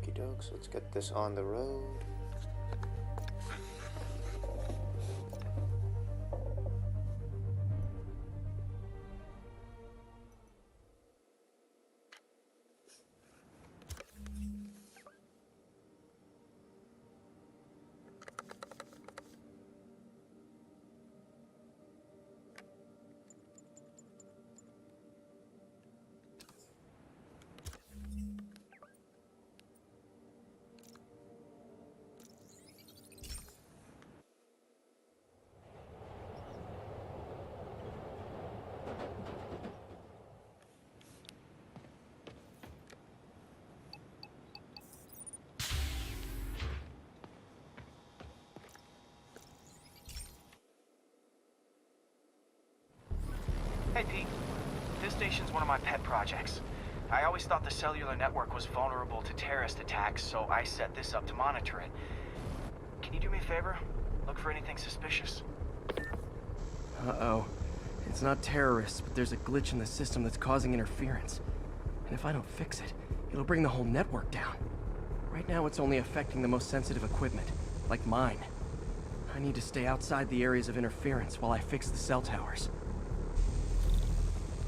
Okie doke, so let's get this on the road. Hey Pete, this station's one of my pet projects. I always thought the cellular network was vulnerable to terrorist attacks, so I set this up to monitor it. Can you do me a favor? Look for anything suspicious. Uh-oh. It's not terrorists, but there's a glitch in the system that's causing interference. And if I don't fix it, it'll bring the whole network down. Right now it's only affecting the most sensitive equipment, like mine. I need to stay outside the areas of interference while I fix the cell towers.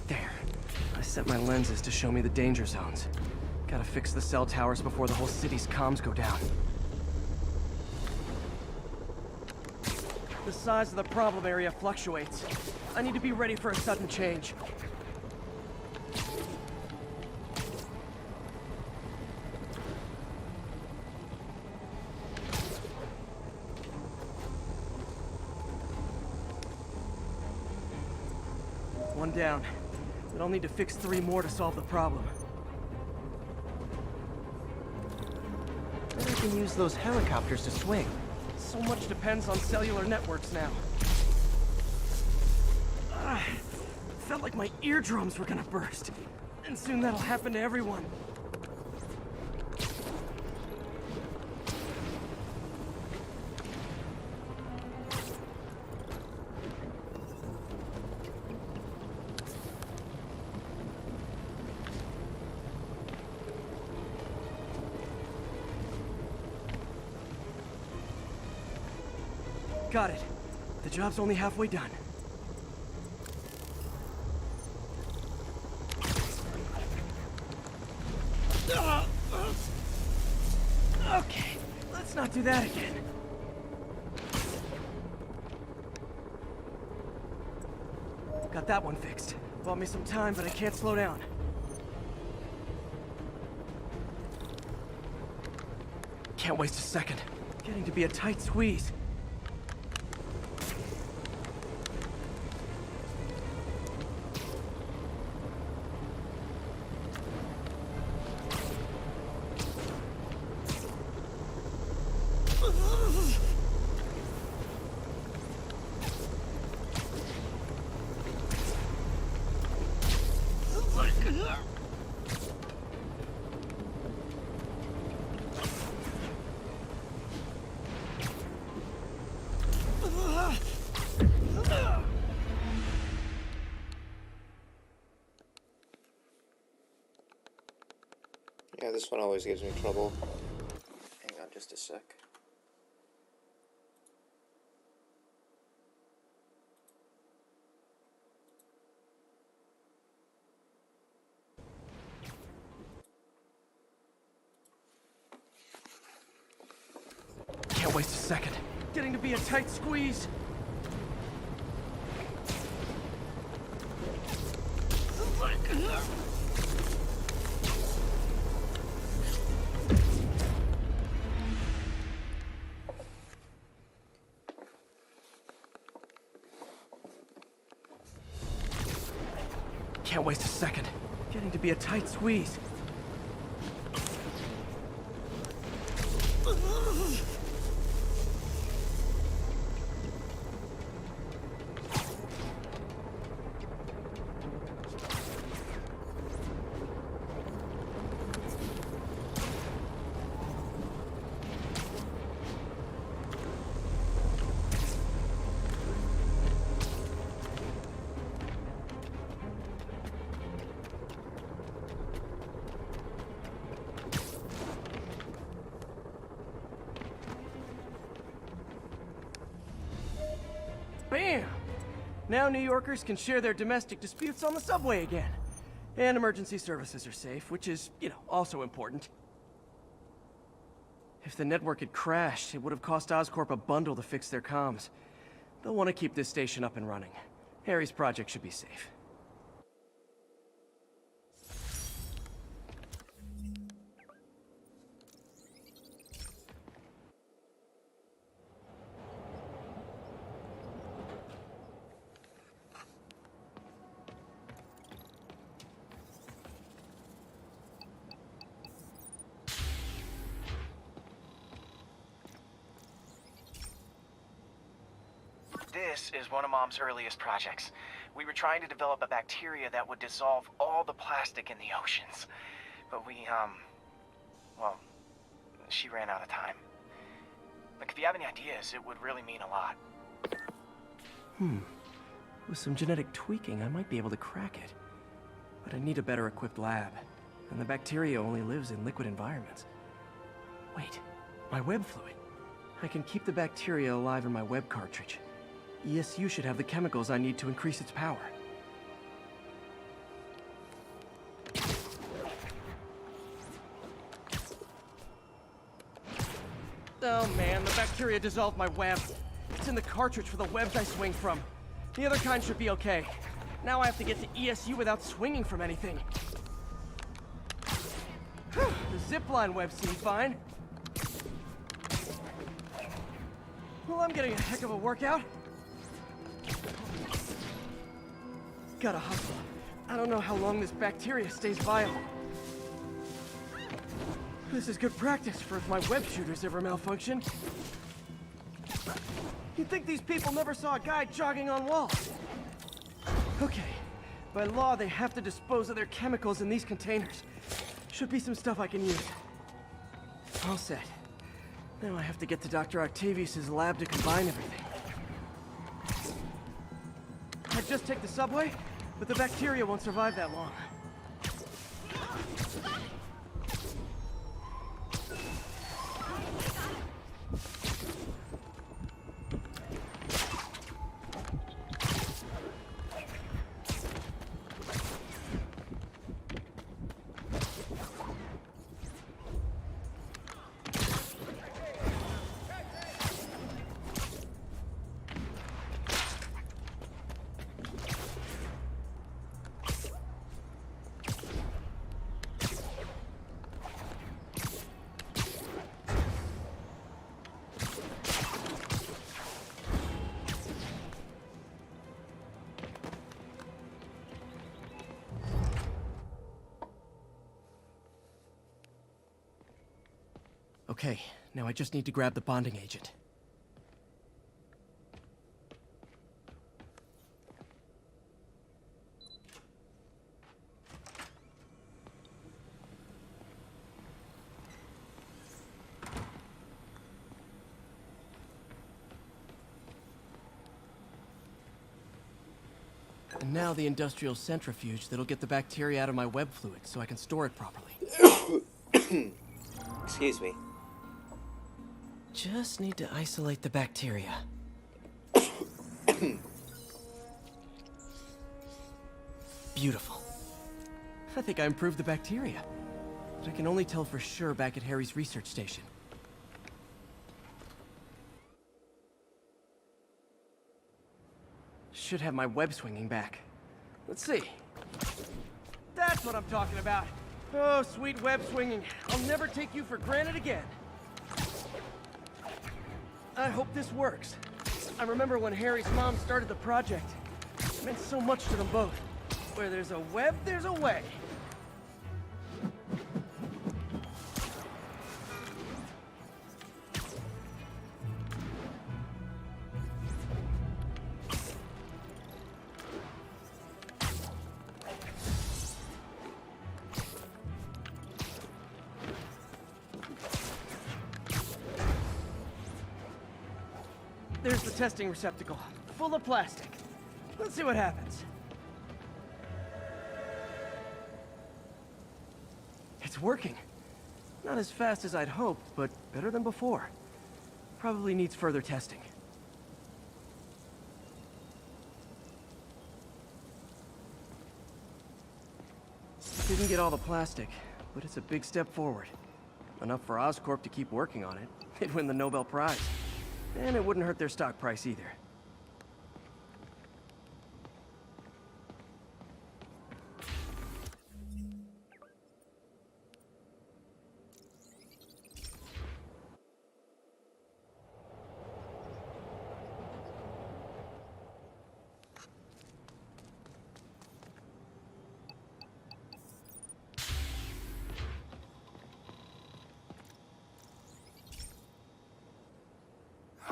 There. I set my lenses to show me the danger zones. Gotta fix the cell towers before the whole city's comms go down. The size of the problem area fluctuates. I need to be ready for a sudden change. One down. But I'll need to fix 3 more to solve the problem. Bet I can use those helicopters to swing. So much depends on cellular networks now. Felt like my eardrums were gonna burst. And soon that'll happen to everyone. Got it. The job's only halfway done. Okay, let's not do that again. Got that one fixed. Bought me some time, but I can't slow down. Can't waste a second. Getting to be a tight squeeze. Yeah, this one always gives me trouble. Hang on just a sec. Can't waste a second. Getting to be a tight squeeze. Can't waste a second. Getting to be a tight squeeze. Now New Yorkers can share their domestic disputes on the subway again. And emergency services are safe, which is, also important. If the network had crashed, it would have cost Oscorp a bundle to fix their comms. They'll want to keep this station up and running. Harry's project should be safe. This is one of Mom's earliest projects. We were trying to develop a bacteria that would dissolve all the plastic in the oceans. But well, she ran out of time. Like, if you have any ideas, it would really mean a lot. With some genetic tweaking, I might be able to crack it. But I need a better equipped lab. And the bacteria only lives in liquid environments. Wait, my web fluid. I can keep the bacteria alive in my web cartridge. ESU should have the chemicals I need to increase its power. Oh man, the bacteria dissolved my web. It's in the cartridge for the webs I swing from. The other kind should be okay. Now I have to get to ESU without swinging from anything. The zipline web seemed fine. Well, I'm getting a heck of a workout. Gotta hustle. I don't know how long this bacteria stays viable. This is good practice for if my web shooters ever malfunction. You'd think these people never saw a guy jogging on walls. Okay. By law, they have to dispose of their chemicals in these containers. Should be some stuff I can use. All set. Now I have to get to Dr. Octavius's lab to combine everything. I'd just take the subway, but the bacteria won't survive that long. Okay, now I just need to grab the bonding agent. And now the industrial centrifuge that'll get the bacteria out of my web fluid so I can store it properly. Excuse me. Just need to isolate the bacteria. Beautiful. I think I improved the bacteria. But I can only tell for sure back at Harry's research station. Should have my web swinging back. Let's see. That's what I'm talking about. Oh, sweet web swinging. I'll never take you for granted again. I hope this works. I remember when Harry's mom started the project. It meant so much to them both. Where there's a web, there's a way. There's the testing receptacle, full of plastic. Let's see what happens. It's working. Not as fast as I'd hoped, but better than before. Probably needs further testing. Didn't get all the plastic, but it's a big step forward. Enough for Oscorp to keep working on it. They'd win the Nobel Prize. And it wouldn't hurt their stock price either.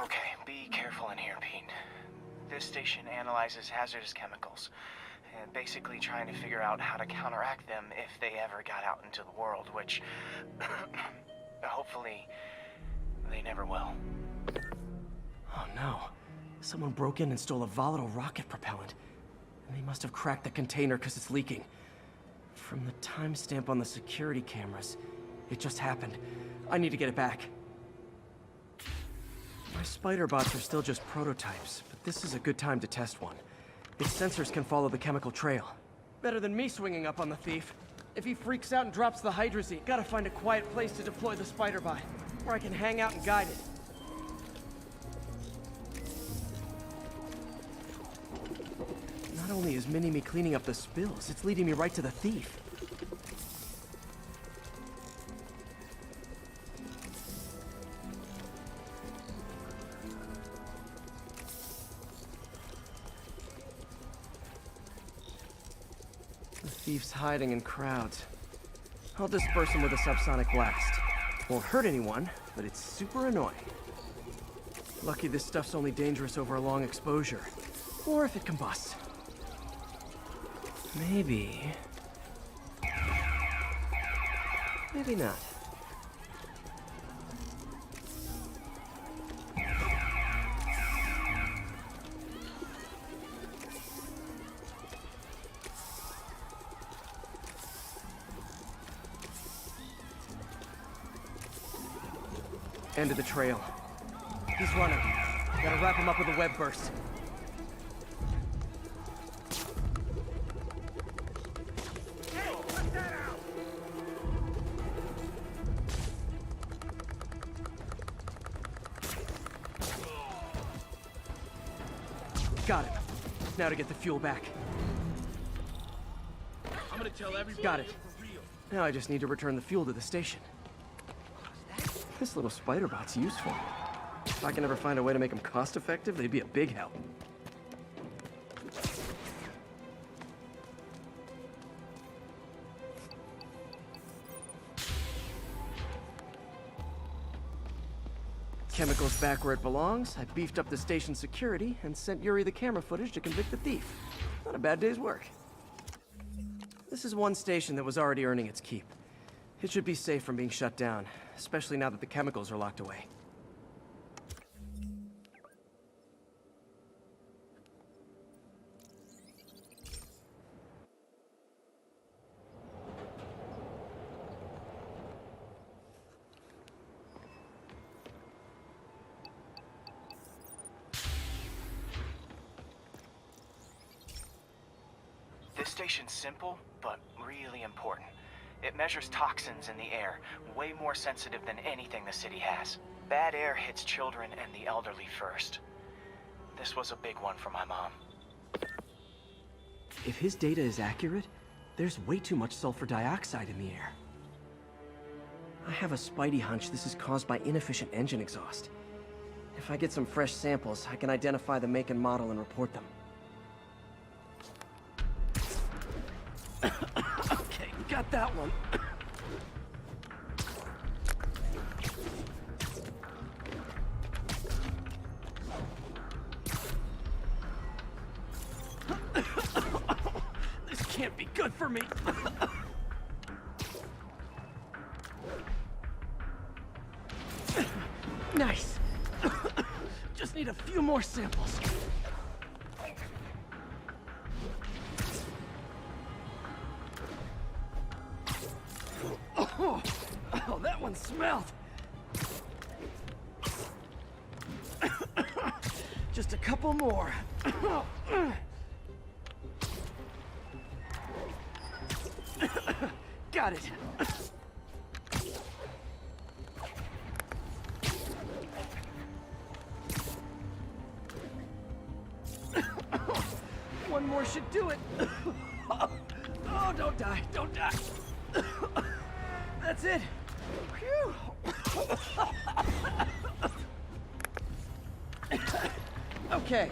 Okay, be careful in here, Pete. This station analyzes hazardous chemicals, and basically trying to figure out how to counteract them if they ever got out into the world, which hopefully they never will. Oh no. Someone broke in and stole a volatile rocket propellant. And they must have cracked the container because it's leaking. From the timestamp on the security cameras, it just happened. I need to get it back. My spider bots are still just prototypes, but this is a good time to test one. Its sensors can follow the chemical trail. Better than me swinging up on the thief. If he freaks out and drops the hydrazine, gotta find a quiet place to deploy the spider bot, where I can hang out and guide it. Not only is Mini-Me cleaning up the spills, it's leading me right to the thief. The thief's hiding in crowds. I'll disperse him with a subsonic blast. Won't hurt anyone, but it's super annoying. Lucky this stuff's only dangerous over a long exposure. Or if it combusts. Maybe... maybe not. End of the trail. He's running. Gotta wrap him up with a web burst. Got him. Now to get the fuel back. I'm gonna tell everybody. Got it. Now I just need to return the fuel to the station. This little spider bot's useful. If I can ever find a way to make them cost-effective, they'd be a big help. Chemicals back where it belongs. I beefed up the station's security and sent Yuri the camera footage to convict the thief. Not a bad day's work. This is one station that was already earning its keep. It should be safe from being shut down, especially now that the chemicals are locked away. This station's simple, but really important. It measures toxins in the air, way more sensitive than anything the city has. Bad air hits children and the elderly first. This was a big one for my mom. If his data is accurate, there's way too much sulfur dioxide in the air. I have a spidey hunch this is caused by inefficient engine exhaust. If I get some fresh samples, I can identify the make and model and report them. Okay, got that one. This can't be good for me. Nice. Just need a few more samples. Oh, that one smelled. Just a couple more. Got it. One more should do it. Oh, don't die, don't die. That's it. Phew. Okay,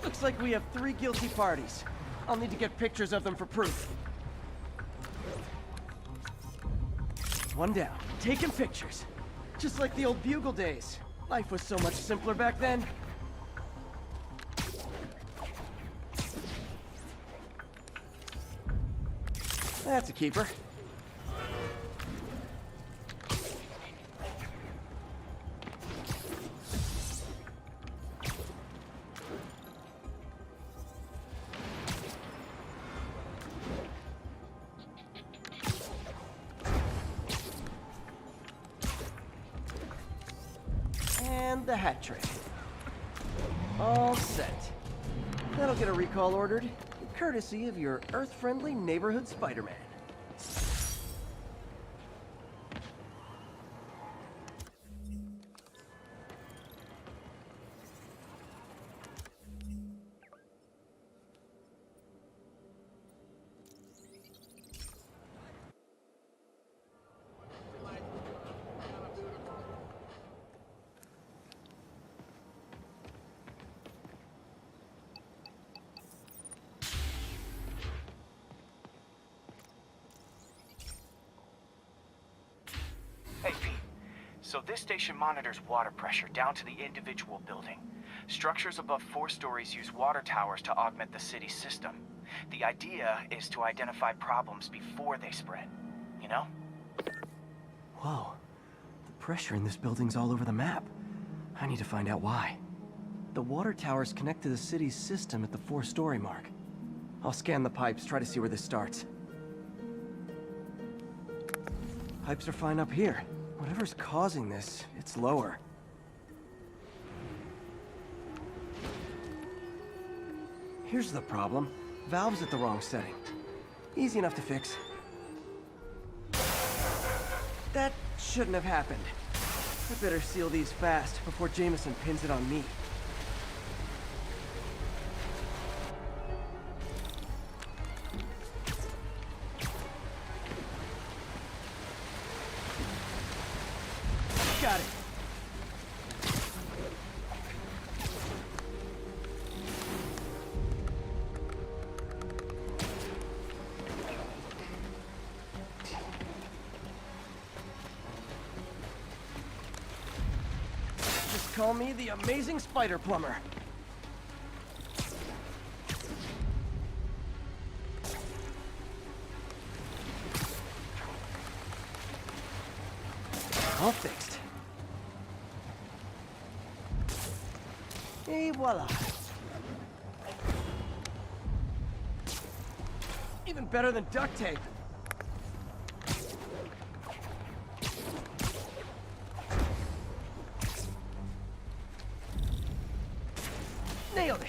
looks like we have 3 guilty parties. I'll need to get pictures of them for proof. One down, taking pictures. Just like the old Bugle days. Life was so much simpler back then. That's a keeper. And the hat trick. All set. That'll get a recall ordered, courtesy of your Earth-friendly neighborhood Spider-Man. Hey, Pete. So this station monitors water pressure down to the individual building. Structures above 4 stories use water towers to augment the city's system. The idea is to identify problems before they spread, you know? Whoa. The pressure in this building's all over the map. I need to find out why. The water towers connect to the city's system at the 4-story mark. I'll scan the pipes, try to see where this starts. Pipes are fine up here. Whatever's causing this, it's lower. Here's the problem. Valve's at the wrong setting. Easy enough to fix. That shouldn't have happened. I better seal these fast before Jameson pins it on me. Got it. Just call me the amazing spider plumber. All fixed. Et voila. Even better than duct tape. Nailed it.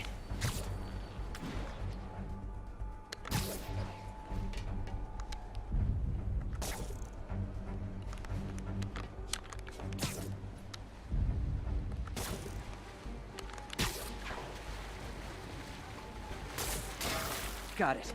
Got it.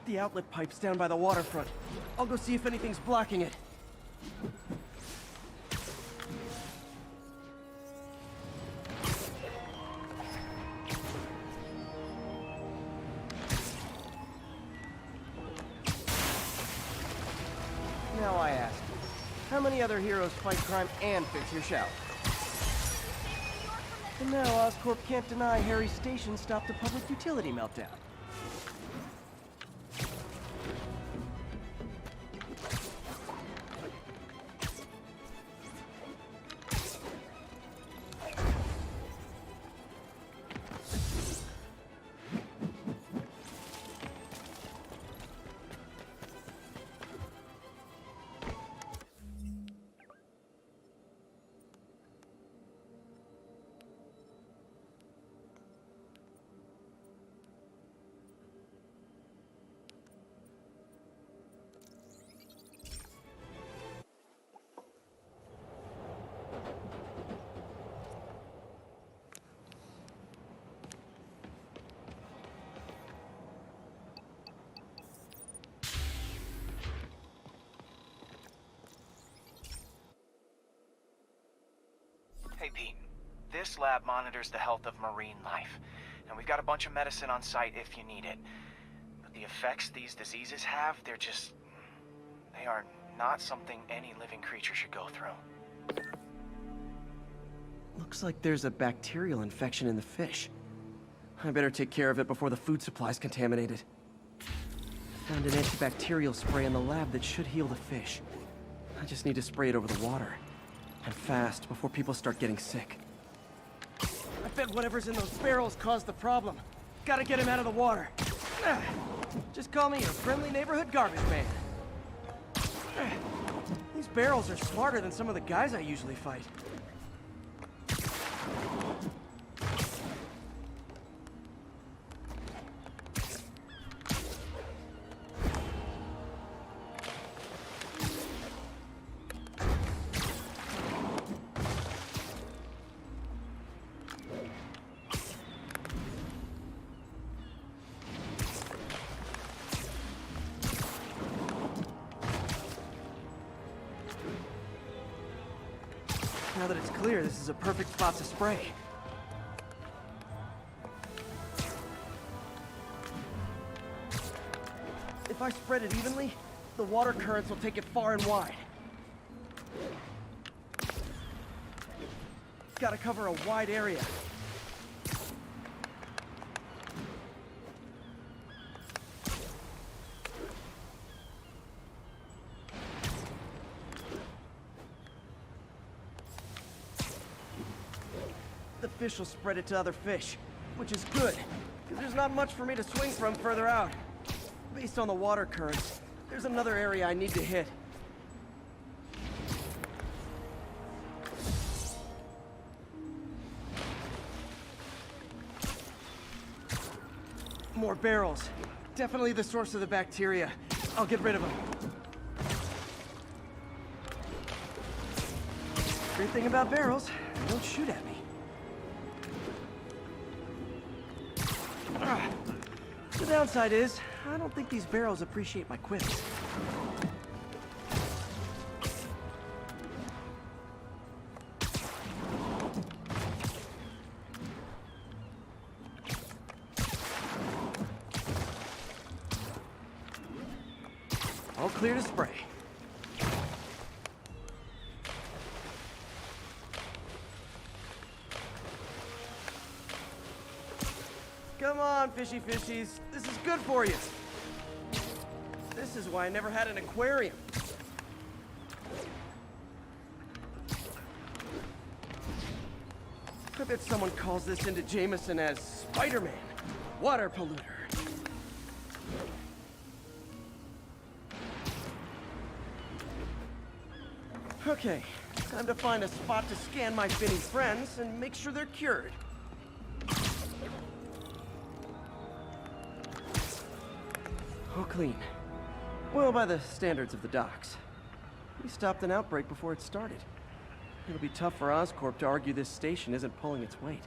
The outlet pipe's down by the waterfront. I'll go see if anything's blocking it. Now I ask, how many other heroes fight crime and fix your shower? And now Oscorp can't deny Harry's station stopped a public utility meltdown. Hey, Pete. This lab monitors the health of marine life. And we've got a bunch of medicine on site if you need it. But the effects these diseases have, they are not something any living creature should go through. Looks like there's a bacterial infection in the fish. I better take care of it before the food supply's contaminated. Found an antibacterial spray in the lab that should heal the fish. I just need to spray it over the water. And fast, before people start getting sick. I bet whatever's in those barrels caused the problem. Gotta get him out of the water. Just call me your friendly neighborhood garbage man. These barrels are smarter than some of the guys I usually fight. Now that it's clear, this is a perfect spot to spray. If I spread it evenly, the water currents will take it far and wide. Gotta cover a wide area. The fish will spread it to other fish, which is good, because there's not much for me to swing from further out. Based on the water currents, there's another area I need to hit. More barrels. Definitely the source of the bacteria. I'll get rid of them. Great thing about barrels, they don't shoot at me. The downside is, I don't think these barrels appreciate my quips. All clear to spray. Come on, fishy fishies. This is good for you. This is why I never had an aquarium. I bet someone calls this into Jameson as Spider-Man, water polluter. Okay, time to find a spot to scan my finny friends and make sure they're cured. All clean. Well, by the standards of the docks. We stopped an outbreak before it started. It'll be tough for Oscorp to argue this station isn't pulling its weight.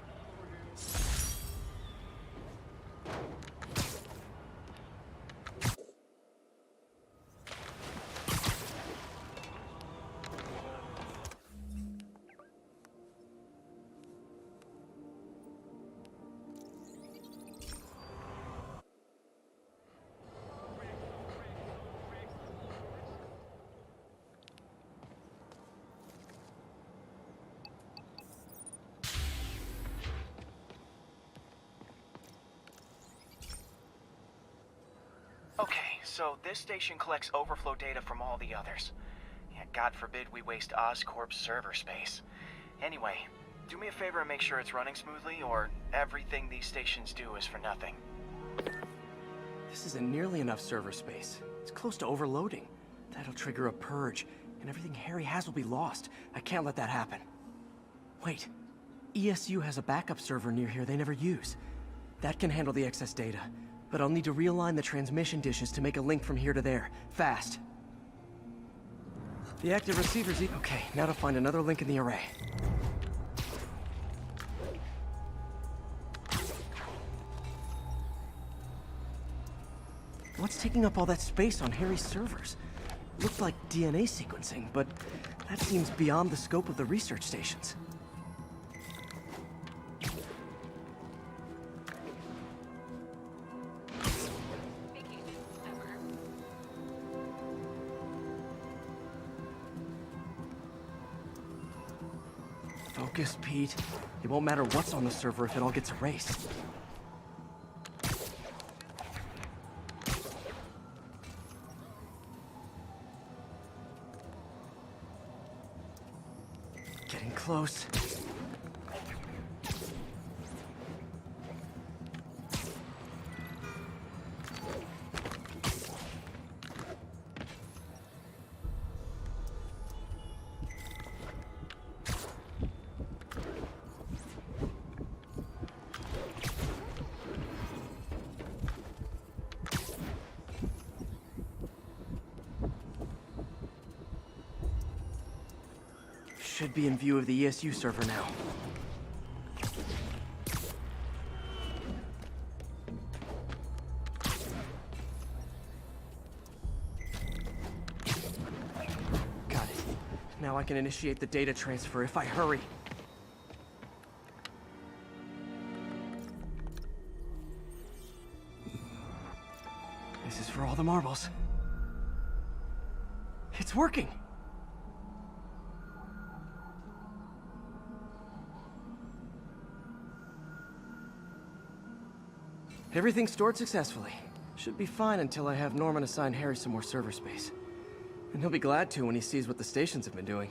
Okay, so this station collects overflow data from all the others. Yeah, God forbid we waste Oscorp's server space. Anyway, do me a favor and make sure it's running smoothly, or everything these stations do is for nothing. This isn't nearly enough server space. It's close to overloading. That'll trigger a purge, and everything Harry has will be lost. I can't let that happen. Wait. ESU has a backup server near here they never use. That can handle the excess data. But I'll need to realign the transmission dishes to make a link from here to there. Fast. The active receiver's... Okay, now to find another link in the array. What's taking up all that space on Harry's servers? Looked like DNA sequencing, but that seems beyond the scope of the research stations. Focus, Pete. It won't matter what's on the server if it all gets erased. Getting close. Should be in view of the ESU server now. Got it. Now I can initiate the data transfer if I hurry. This is for all the marbles. It's working! Everything stored successfully. Should be fine until I have Norman assign Harry some more server space. And he'll be glad to when he sees what the stations have been doing.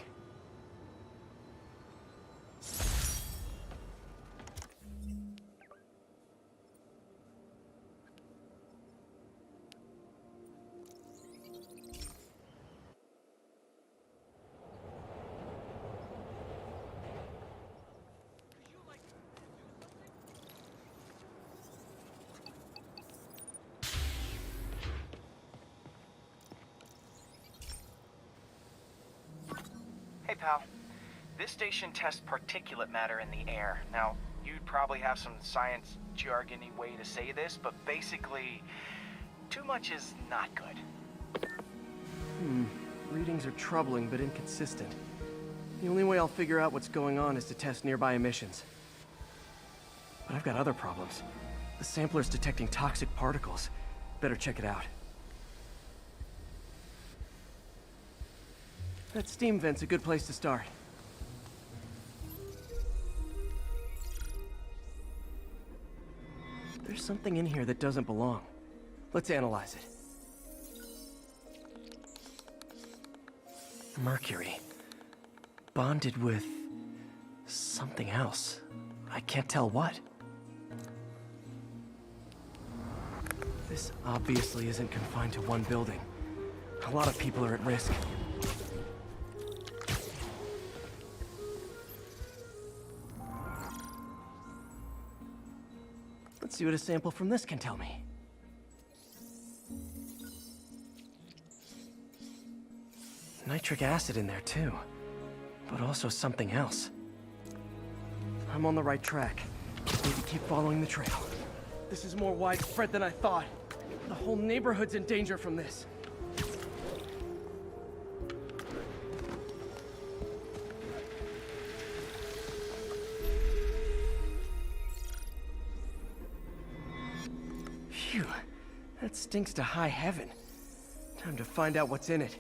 Hey, pal. This station tests particulate matter in the air. Now, you'd probably have some science jargony way to say this, but basically, too much is not good. Readings are troubling but inconsistent. The only way I'll figure out what's going on is to test nearby emissions. But I've got other problems. The sampler's detecting toxic particles. Better check it out. That steam vent's a good place to start. There's something in here that doesn't belong. Let's analyze it. Mercury. Bonded with something else. I can't tell what. This obviously isn't confined to one building. A lot of people are at risk. Let's see what a sample from this can tell me. Nitric acid in there too, but also something else. I'm on the right track. Just need to keep following the trail. This is more widespread than I thought. The whole neighborhood's in danger from this. Phew, that stinks to high heaven. Time to find out what's in it.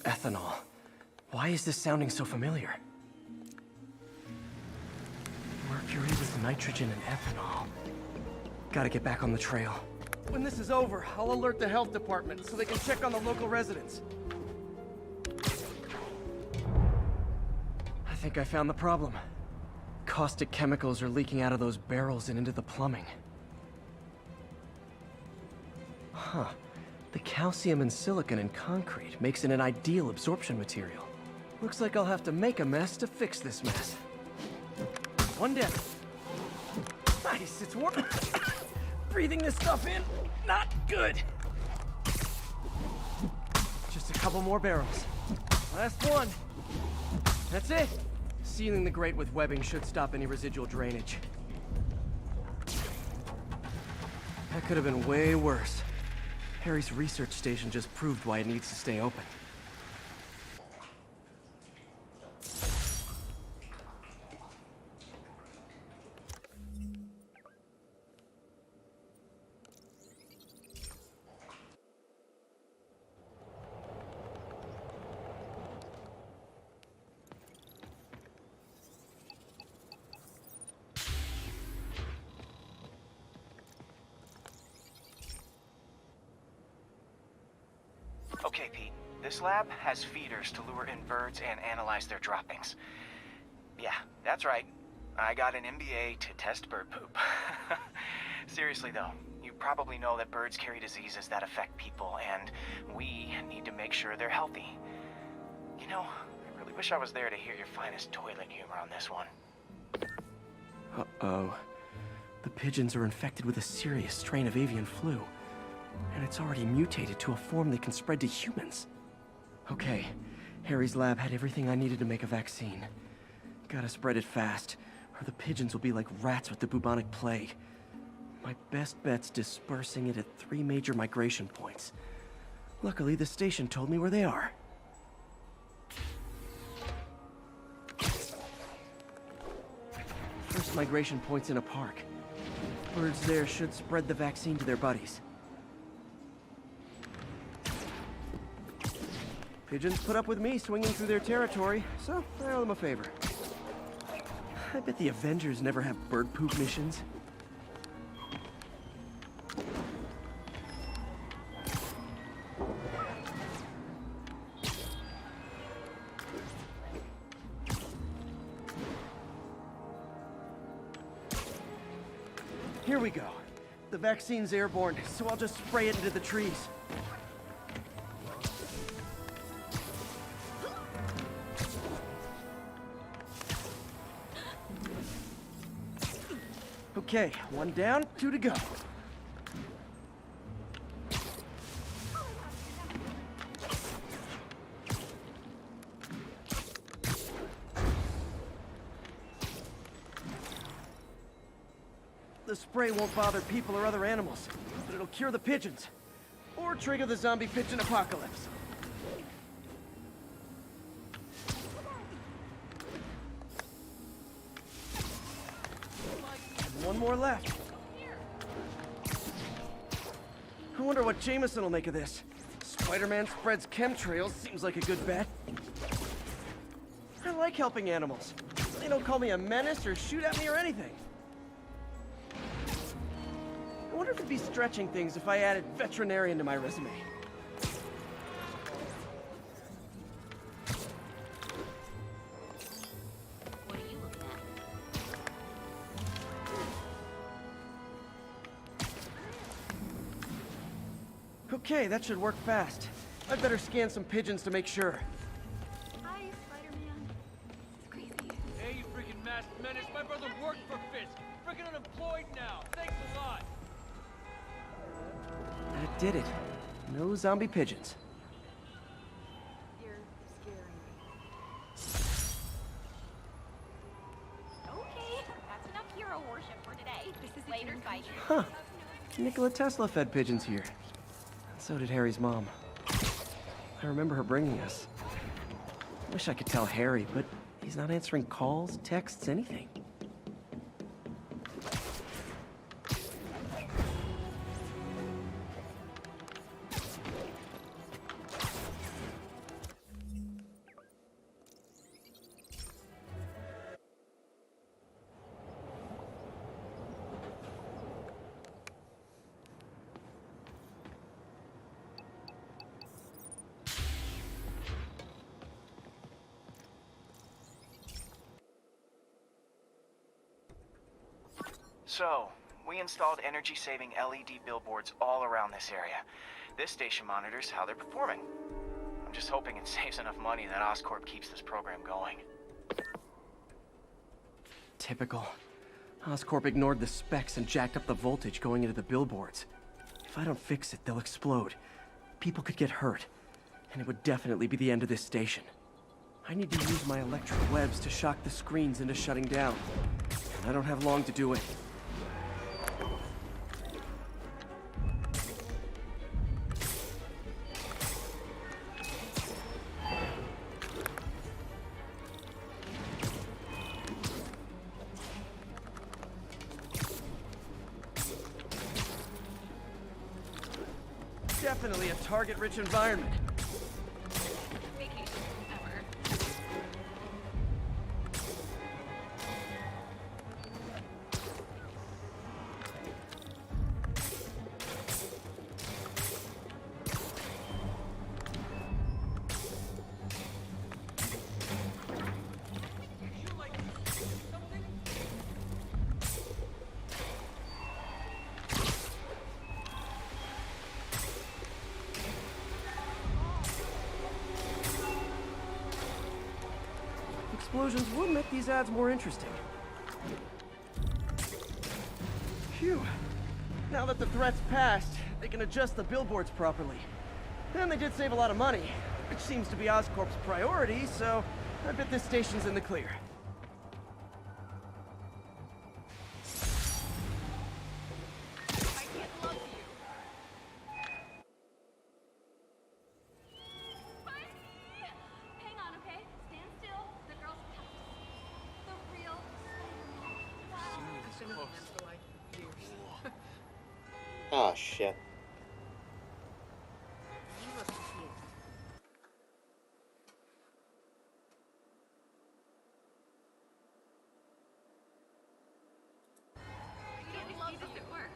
Ethanol. Why is this sounding so familiar? Mercury with nitrogen and ethanol. Gotta get back on the trail. When this is over, I'll alert the health department so they can check on the local residents. I think I found the problem. Caustic chemicals are leaking out of those barrels and into the plumbing. Huh. The calcium and silicon in concrete makes it an ideal absorption material. Looks like I'll have to make a mess to fix this mess. One down. Nice, it's working. Breathing this stuff in, not good. Just a couple more barrels. Last one. That's it. Sealing the grate with webbing should stop any residual drainage. That could have been way worse. Harry's research station just proved why it needs to stay open. Okay, Pete. This lab has feeders to lure in birds and analyze their droppings. Yeah, that's right. I got an MBA to test bird poop. Seriously though, you probably know that birds carry diseases that affect people, and we need to make sure they're healthy. You know, I really wish I was there to hear your finest toilet humor on this one. Uh-oh. The pigeons are infected with a serious strain of avian flu, and it's already mutated to a form that can spread to humans. Okay, Harry's lab had everything I needed to make a vaccine. Gotta spread it fast, or the pigeons will be like rats with the bubonic plague. My best bet's dispersing it at 3 major migration points. Luckily, the station told me where they are. First migration point's in a park. Birds there should spread the vaccine to their buddies. Pigeons put up with me swinging through their territory, so I owe them a favor. I bet the Avengers never have bird poop missions. Here we go. The vaccine's airborne, so I'll just spray it into the trees. Okay, 1 down, 2 to go. The spray won't bother people or other animals, but it'll cure the pigeons. Or trigger the zombie pigeon apocalypse. And 1 more left. I wonder what Jameson will make of this. Spider-Man spreads chemtrails, seems like a good bet. I like helping animals. They don't call me a menace or shoot at me or anything. I wonder if it'd be stretching things if I added veterinarian to my resume. What are you looking at? Okay, that should work fast. I'd better scan some pigeons to make sure. Hi, Spider-Man. It's crazy. Hey, you freaking masked menace! My brother worked for Fisk! Freaking unemployed now! Thanks a lot! That did it. No zombie pigeons. You're scaring me. Okay, that's enough hero worship for today. This is later fight. Huh. Nikola Tesla fed pigeons here. And so did Harry's mom. I remember her bringing us. Wish I could tell Harry, but he's not answering calls, texts, anything. So, we installed energy-saving LED billboards all around this area. This station monitors how they're performing. I'm just hoping it saves enough money that Oscorp keeps this program going. Typical. Oscorp ignored the specs and jacked up the voltage going into the billboards. If I don't fix it, they'll explode. People could get hurt. And it would definitely be the end of this station. I need to use my electric webs to shock the screens into shutting down. And I don't have long to do it. Definitely a target-rich environment. Vacation ever. Explosions would make these ads more interesting. Phew. Now that the threat's passed, they can adjust the billboards properly. And they did save a lot of money, which seems to be Oscorp's priority, so I bet this station's in the clear. I can't love you. Spidey! Hang on, okay? Stand still. The girls have to see the real Spider-Man. Wow. Ah, shit. You look confused. I can't love this at work.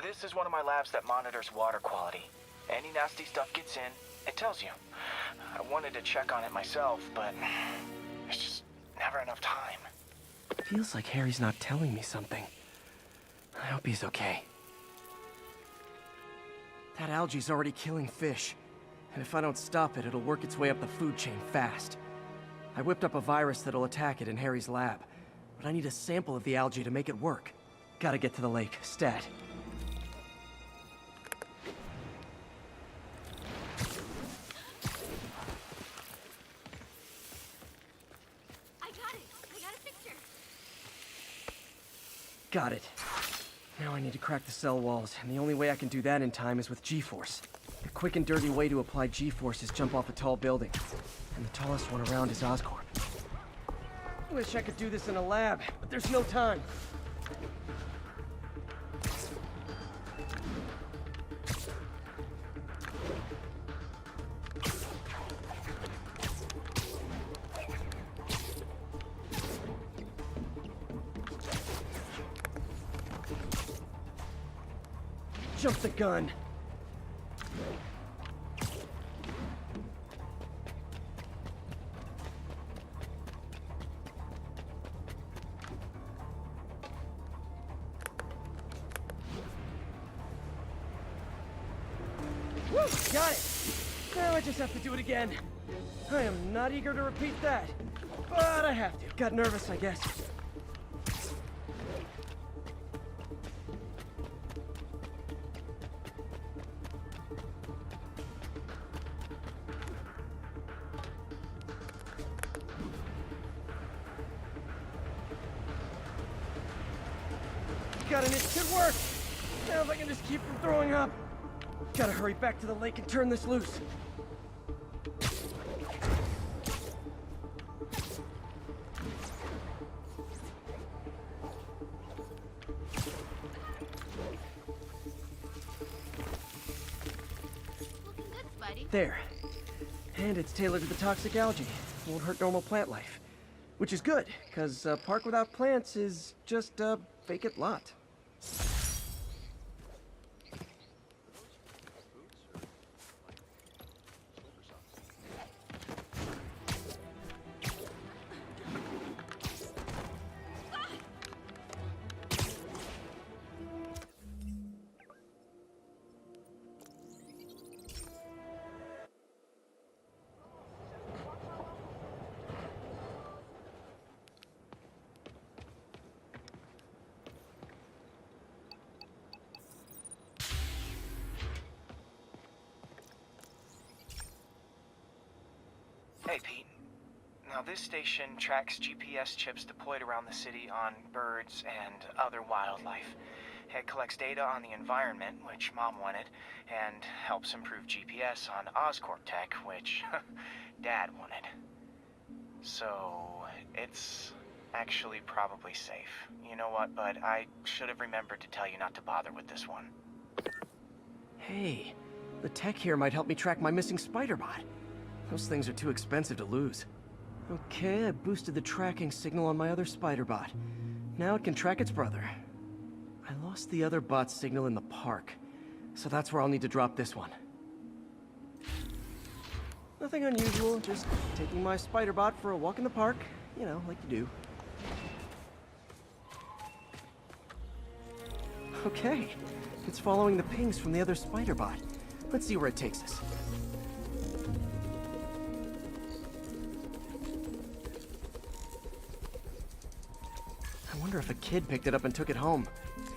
This is one of my labs that monitors water quality. Any nasty stuff gets in, it tells you. I wanted to check on it myself, but there's just never enough time. Feels like Harry's not telling me something. I hope he's okay. That algae's already killing fish. And if I don't stop it, it'll work its way up the food chain fast. I whipped up a virus that'll attack it in Harry's lab. But I need a sample of the algae to make it work. Gotta get to the lake, stat. I got it. I got a picture. Got it. Now I need to crack the cell walls, and the only way I can do that in time is with G-force. The quick and dirty way to apply G-force is jump off a tall building. And the tallest one around is Oscorp. Wish I could do this in a lab, but there's no time. Jump the gun. Woo! Got it! Now I just have to do it again. I am not eager to repeat that, but I have to. Got nervous, I guess. Got an itch. Could work. Now if I can just keep from throwing up. Gotta hurry back to the lake and turn this loose. Looking good, Spidey. There. And it's tailored to the toxic algae. Won't hurt normal plant life. Which is good, because a park without plants is just a vacant lot. Okay, Pete. Now, this station tracks GPS chips deployed around the city on birds and other wildlife. It collects data on the environment, which Mom wanted, and helps improve GPS on Oscorp tech, which Dad wanted. So, it's actually probably safe. You know what, bud? I should have remembered to tell you not to bother with this one. Hey, the tech here might help me track my missing spider bot. Those things are too expensive to lose. Okay, I boosted the tracking signal on my other spider bot. Now it can track its brother. I lost the other bot's signal in the park, so that's where I'll need to drop this one. Nothing unusual, just taking my spider bot for a walk in the park, you know, like you do. Okay, it's following the pings from the other spider bot. Let's see where it takes us. I wonder if a kid picked it up and took it home.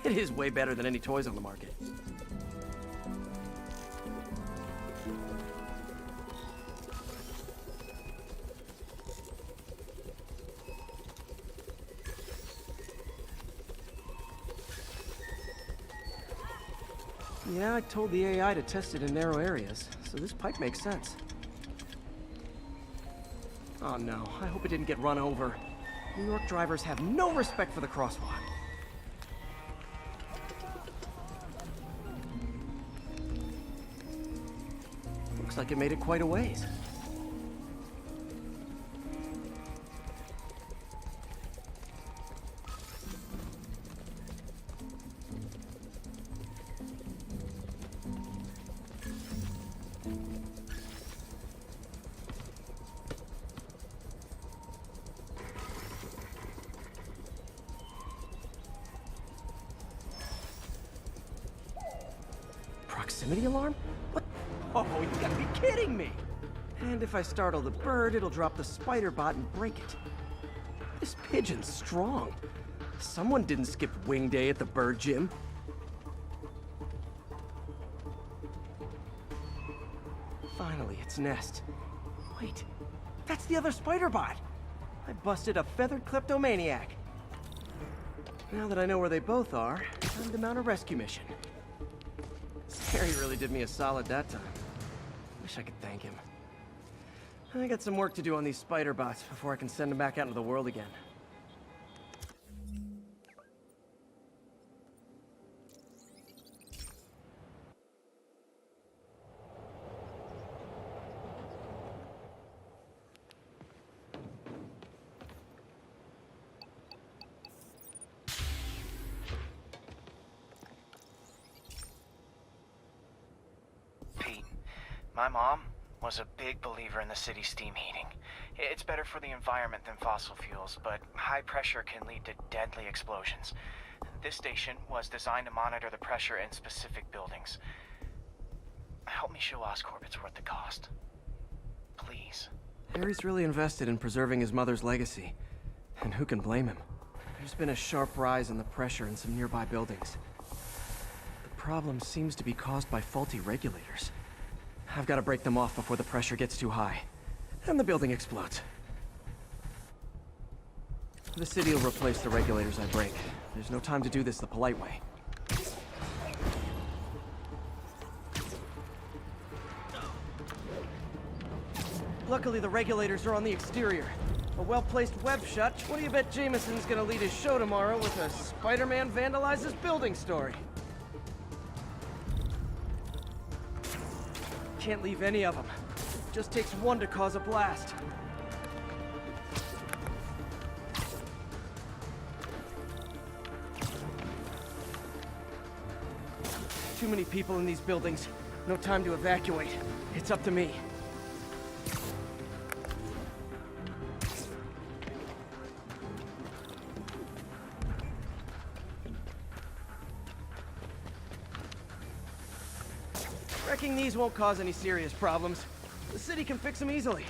It is way better than any toys on the market. Yeah, I told the AI to test it in narrow areas, so this pipe makes sense. Oh no, I hope it didn't get run over. New York drivers have no respect for the crosswalk. Looks like it made it quite a ways. Proximity alarm? What? Oh, you gotta be kidding me! And if I startle the bird, it'll drop the spider bot and break it. This pigeon's strong. Someone didn't skip wing day at the bird gym. Finally, its nest. Wait, that's the other spider bot! I busted a feathered kleptomaniac. Now that I know where they both are, time to mount a rescue mission. Harry really did me a solid that time. Wish I could thank him. I got some work to do on these spider bots before I can send them back out into the world again. Pete, my mom was a big believer in the city's steam heating. It's better for the environment than fossil fuels, but high pressure can lead to deadly explosions. This station was designed to monitor the pressure in specific buildings. Help me show Oscorp it's worth the cost. Please. Harry's really invested in preserving his mother's legacy. And who can blame him? There's been a sharp rise in the pressure in some nearby buildings. The problem seems to be caused by faulty regulators. I've got to break them off before the pressure gets too high. And the building explodes. The city will replace the regulators I break. There's no time to do this the polite way. Luckily, the regulators are on the exterior. A well-placed web shut. What do you bet Jameson's gonna lead his show tomorrow with a Spider-Man vandalizes building story? Can't leave any of them. Just takes one to cause a blast. Too many people in these buildings. No time to evacuate. It's up to me. Wrecking these won't cause any serious problems. The city can fix them easily.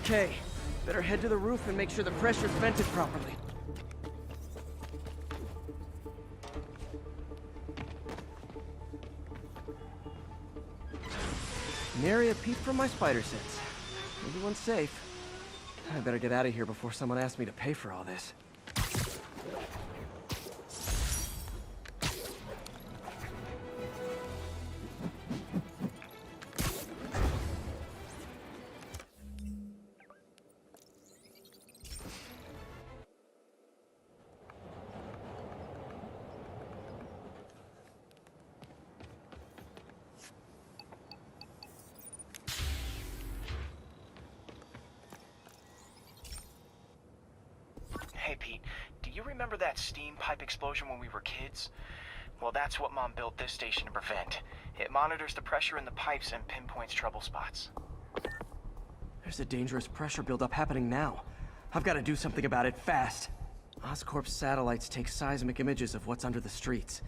Okay, better head to the roof and make sure the pressure's vented properly. Nary a peep from my spider sense. Everyone's safe. I better get out of here before someone asks me to pay for all this. Hey, Pete, do you remember that steam pipe explosion when we were kids? Well, that's what Mom built this station to prevent. It monitors the pressure in the pipes and pinpoints trouble spots. There's a dangerous pressure buildup happening now. I've got to do something about it fast. Oscorp's satellites take seismic images of what's under the streets.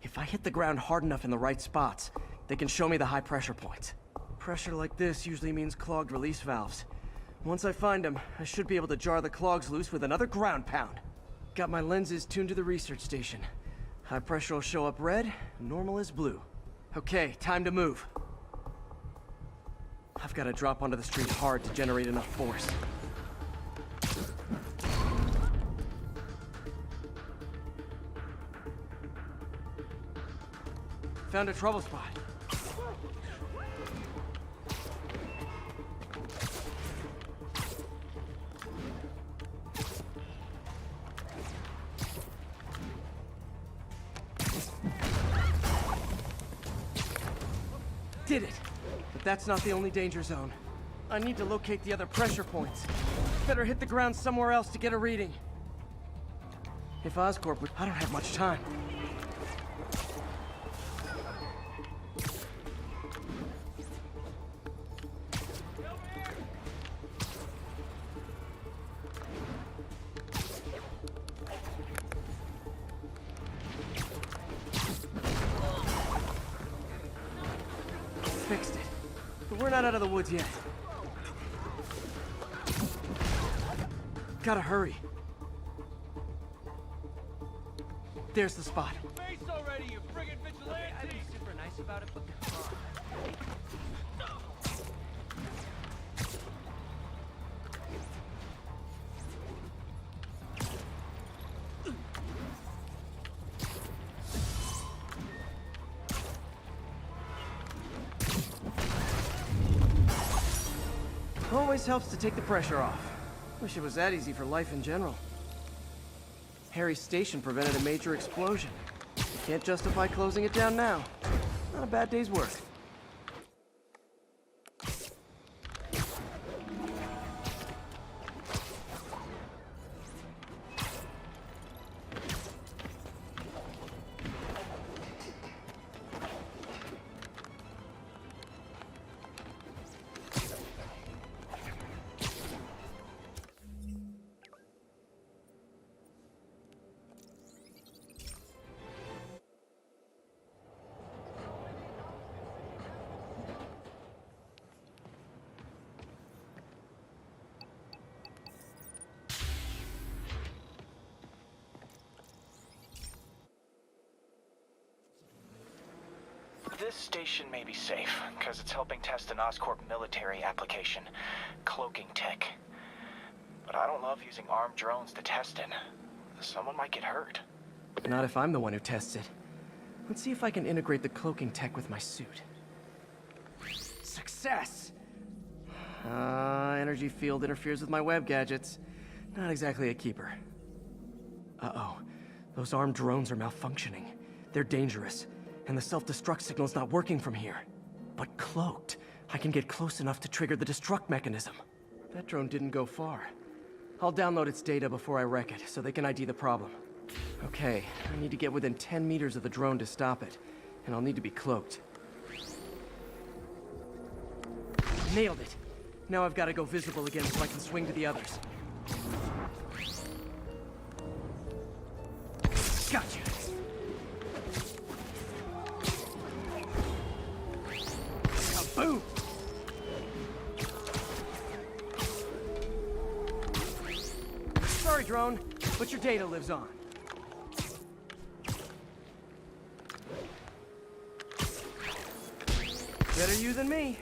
If I hit the ground hard enough in the right spots, they can show me the high pressure points. Pressure like this usually means clogged release valves. Once I find them, I should be able to jar the clogs loose with another ground pound. Got my lenses tuned to the research station. High pressure will show up red, normal is blue. Okay, time to move. I've got to drop onto the street hard to generate enough force. Found a trouble spot. Did it! But that's not the only danger zone. I need to locate the other pressure points. Better hit the ground somewhere else to get a reading. If Oscorp would... I don't have much time. Fixed it. But we're not out of the woods yet. Gotta hurry. There's the spot. Face already, you friggin' vigilante! I'd be super nice about it, but come on. Always helps to take the pressure off. Wish it was that easy for life in general. Harry's station prevented a major explosion. Can't justify closing it down now. Not a bad day's work. This station may be safe, because it's helping test an Oscorp military application, cloaking tech. But I don't love using armed drones to test it. Someone might get hurt. Not if I'm the one who tests it. Let's see if I can integrate the cloaking tech with my suit. Success! Energy field interferes with my web gadgets. Not exactly a keeper. Uh-oh. Those armed drones are malfunctioning. They're dangerous, and the self-destruct signal's not working from here. But cloaked, I can get close enough to trigger the destruct mechanism. That drone didn't go far. I'll download its data before I wreck it, so they can ID the problem. Okay, I need to get within 10 meters of the drone to stop it, and I'll need to be cloaked. Nailed it! Now I've got to go visible again so I can swing to the others. Gotcha! Boom! drone, but your data lives on. Better you than me.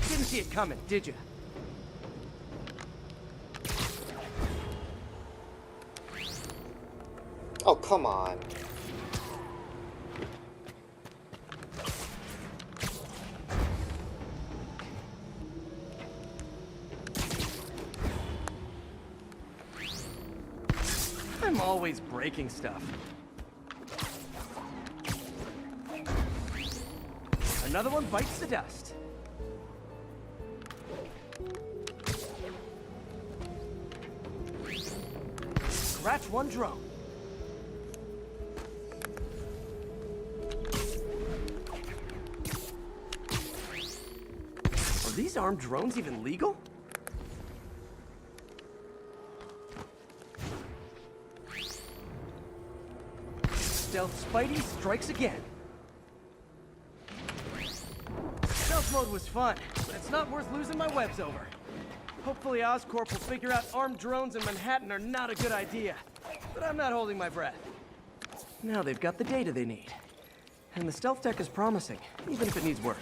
Didn't see it coming, did you? Oh, come on. I'm always breaking stuff. Another one bites the dust. Scratch one drone. Are these armed drones even legal? Stealth Spidey strikes again. Stealth mode was fun, but it's not worth losing my webs over. Hopefully Oscorp will figure out armed drones in Manhattan are not a good idea. But I'm not holding my breath. Now they've got the data they need. And the stealth tech is promising, even if it needs work.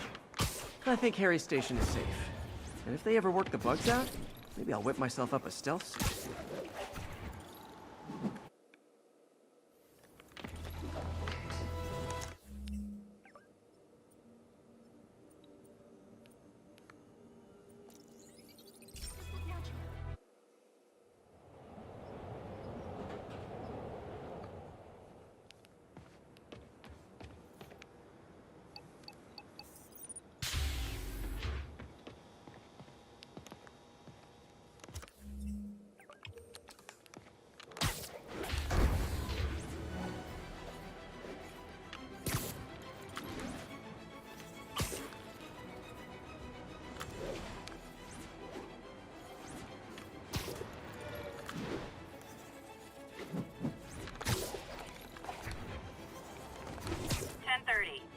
I think Harry's station is safe. And if they ever work the bugs out, maybe I'll whip myself up a stealth suit.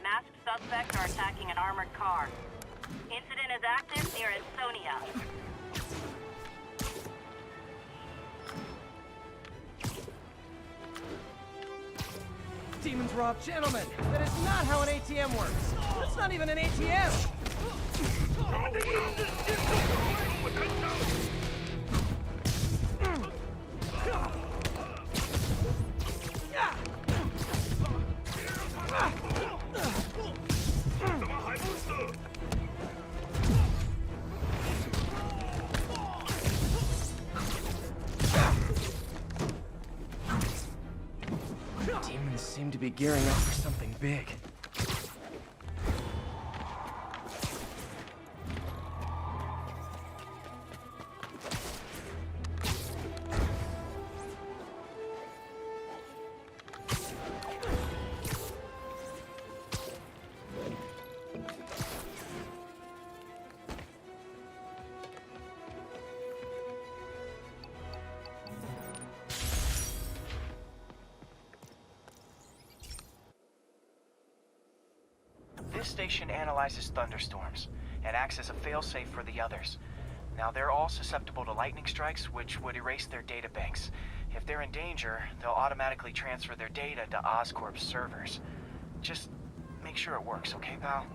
Masked suspects are attacking an armored car. Incident is active near Estonia. Demons robbed gentlemen! That is not how an ATM works! That's not even an ATM! Demons seem to be gearing up for something big. This station analyzes thunderstorms and acts as a failsafe for the others. Now, they're all susceptible to lightning strikes, which would erase their data banks. If they're in danger, they'll automatically transfer their data to Oscorp's servers. Just make sure it works, okay, pal?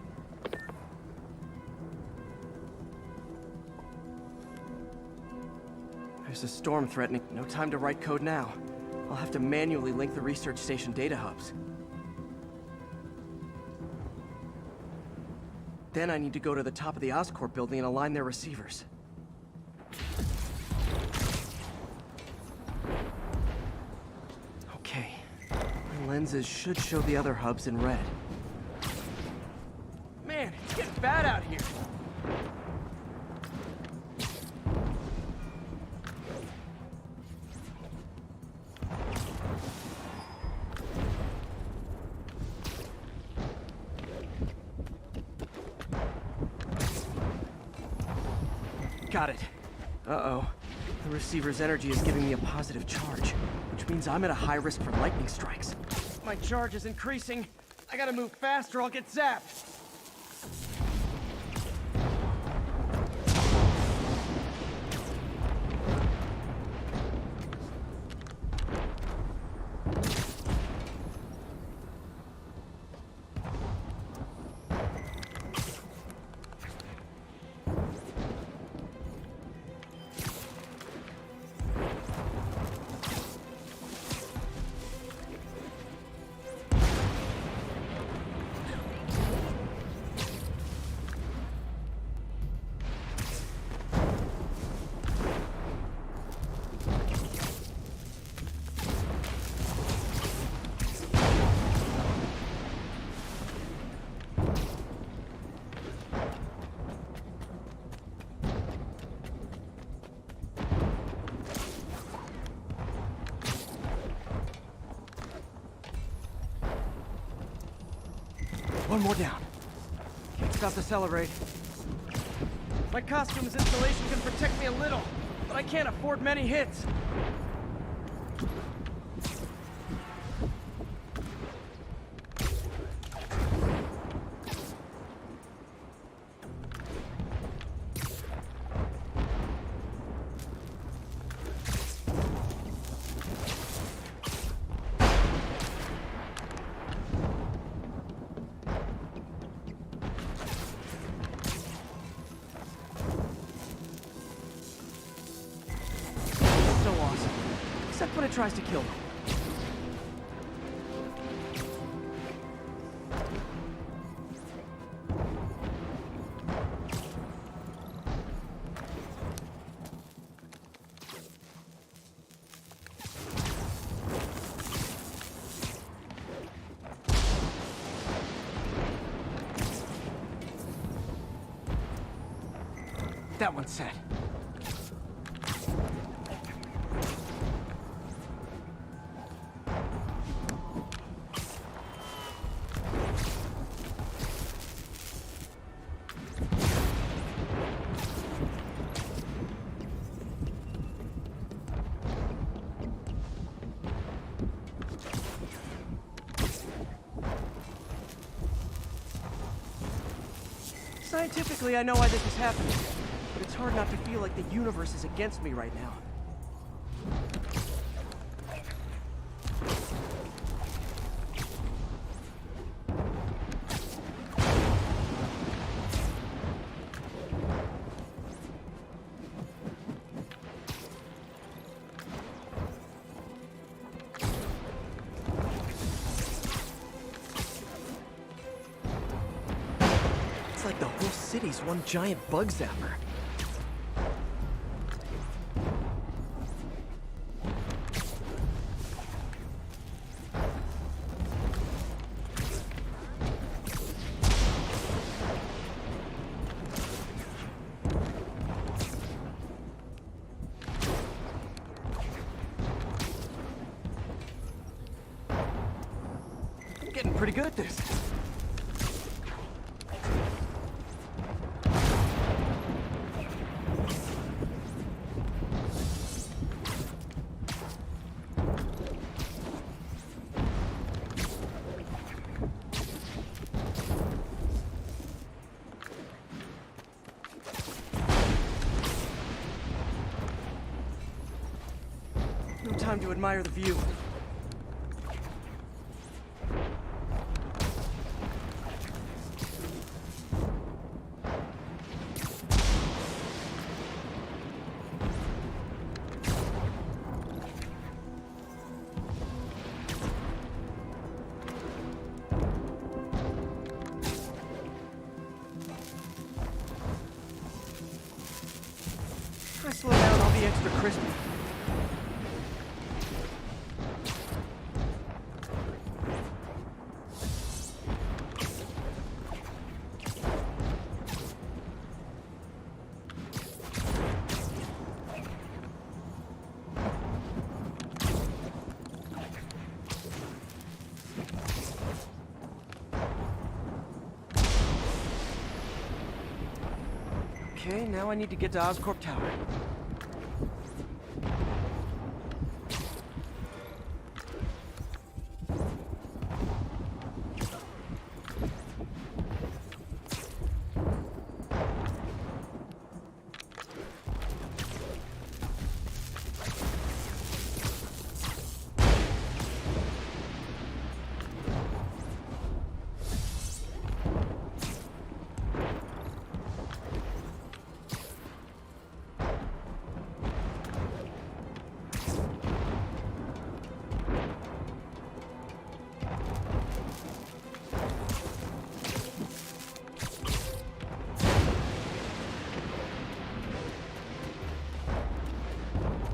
There's a storm threatening. No time to write code now. I'll have to manually link the research station data hubs. Then I need to go to the top of the Oscorp building and align their receivers. Okay. My lenses should show the other hubs in red. Man, bad out here. Got it. Uh-oh. The receiver's energy is giving me a positive charge, which means I'm at a high risk for lightning strikes. My charge is increasing. I gotta move fast or I'll get zapped. One more down. Can't stop to celebrate. My costume's installation can protect me a little, but I can't afford many hits. Except when it tries to kill me. That one's set. Scientifically, I know why this is happening, but it's hard not to feel like the universe is against me right now. It's like the whole city's one giant bug zapper. I'm getting pretty good at this. No time to admire the view. If I slow down, I'll be extra crispy. Okay, now I need to get to Oscorp Tower.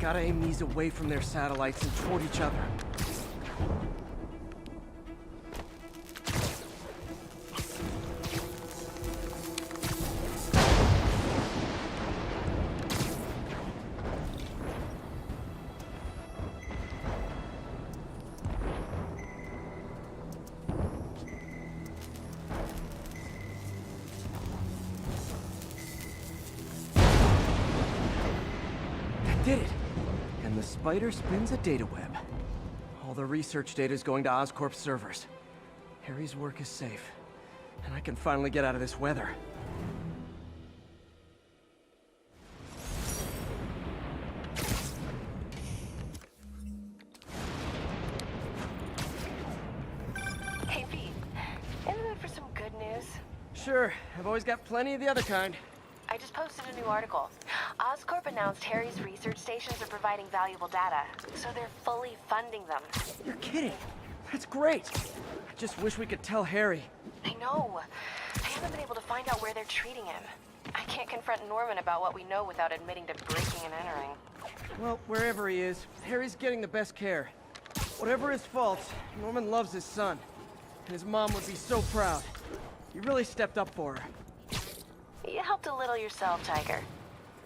Gotta aim these away from their satellites and toward each other. That did it! And the spider spins a data web. All the research data is going to Oscorp's servers. Harry's work is safe, and I can finally get out of this weather. Hey Pete, in the mood for some good news? Sure, I've always got plenty of the other kind. I just posted a new article. Oscorp announced Harry's research stations are providing valuable data, so they're fully funding them. You're kidding. That's great. I just wish we could tell Harry. I know. I haven't been able to find out where they're treating him. I can't confront Norman about what we know without admitting to breaking and entering. Well, wherever he is, Harry's getting the best care. Whatever his faults, Norman loves his son. And his mom would be so proud. You really stepped up for her. You helped a little yourself, Tiger.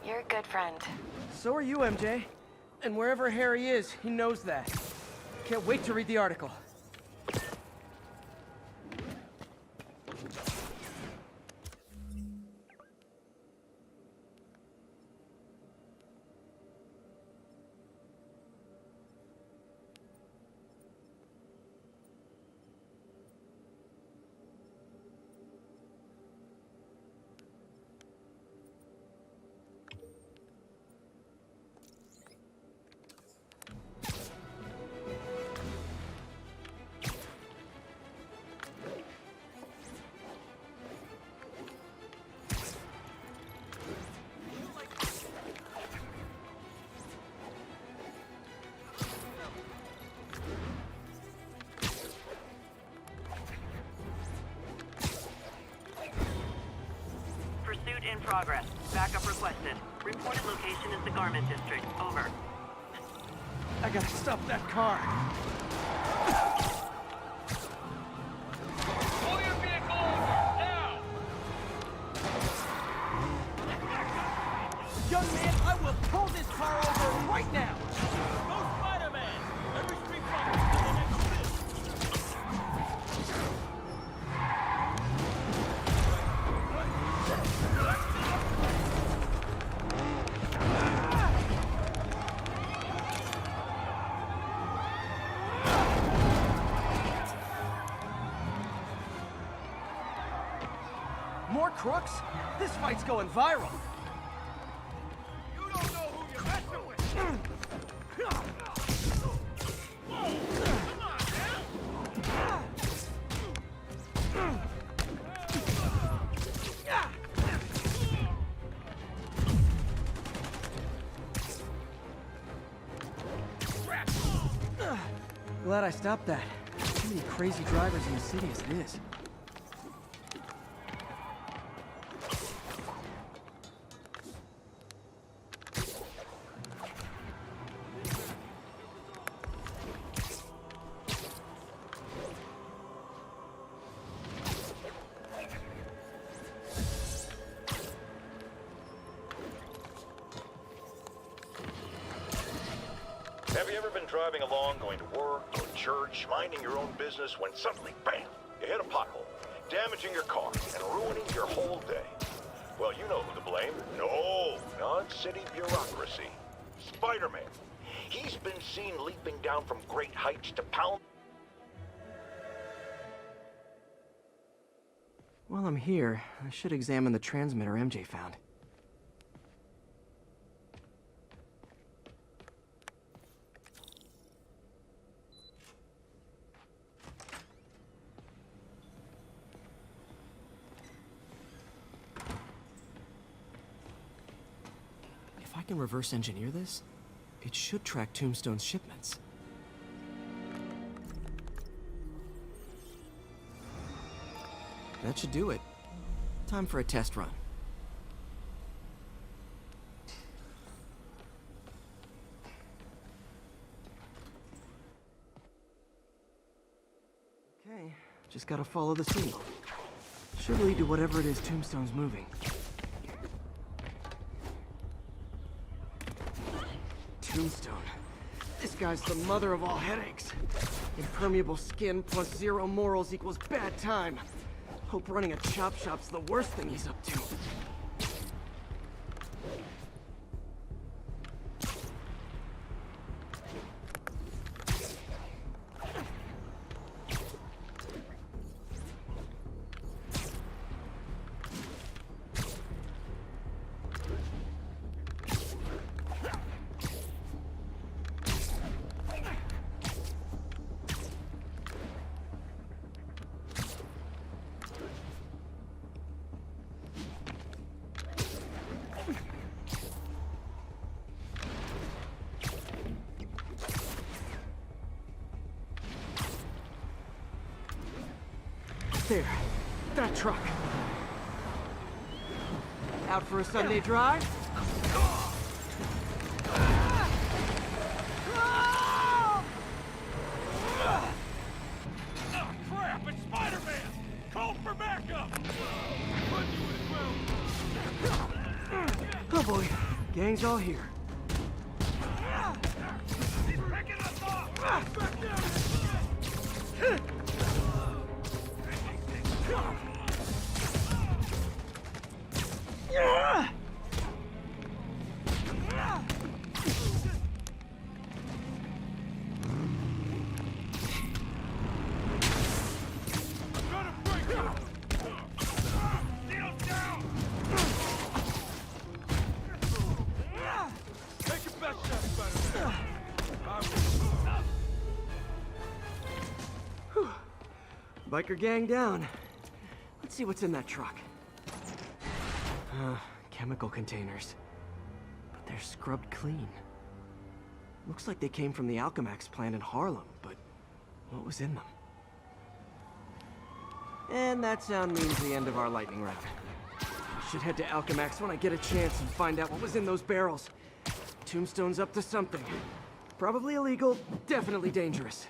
You're a good friend. So are you, MJ. And wherever Harry is, he knows that. Can't wait to read the article. Pursuit in progress. Backup requested. Reported location is the Garment District. Over. I gotta stop that car. Pull your vehicle over, now! Young man, I will pull this car over right now! Go Spider-Man! Every street fighter to the next bit! More crooks? This fight's going viral. You don't know who you're messing with! Glad I stopped that. Too many crazy drivers in the city as it is. Have you ever been driving along, going to work or church, minding your own business, when suddenly, bam, you hit a pothole, damaging your car and ruining your whole day? Well, you know who to blame. No, not city bureaucracy. Spider-Man. He's been seen leaping down from great heights to pound... While I'm here, I should examine the transmitter MJ found. If I can reverse engineer this, it should track Tombstone's shipments. That should do it. Time for a test run. Okay, just gotta follow the signal. Should lead to whatever it is Tombstone's moving. Tombstone. This guy's the mother of all headaches. Impermeable skin plus zero morals equals bad time. Hope running a chop shop's the worst thing he's up to. There, that truck. Out for a Sunday drive? Crap, it's Spider-Man! Call for backup! Put you in the Oh boy, gang's all here. He's picking us off! Back down! Biker gang down. Let's see what's in that truck. Chemical containers. But they're scrubbed clean. Looks like they came from the Alchemax plant in Harlem, but what was in them? And that sound means the end of our lightning round. I should head to Alchemax when I get a chance and find out what was in those barrels. Tombstone's up to something. Probably illegal, definitely dangerous.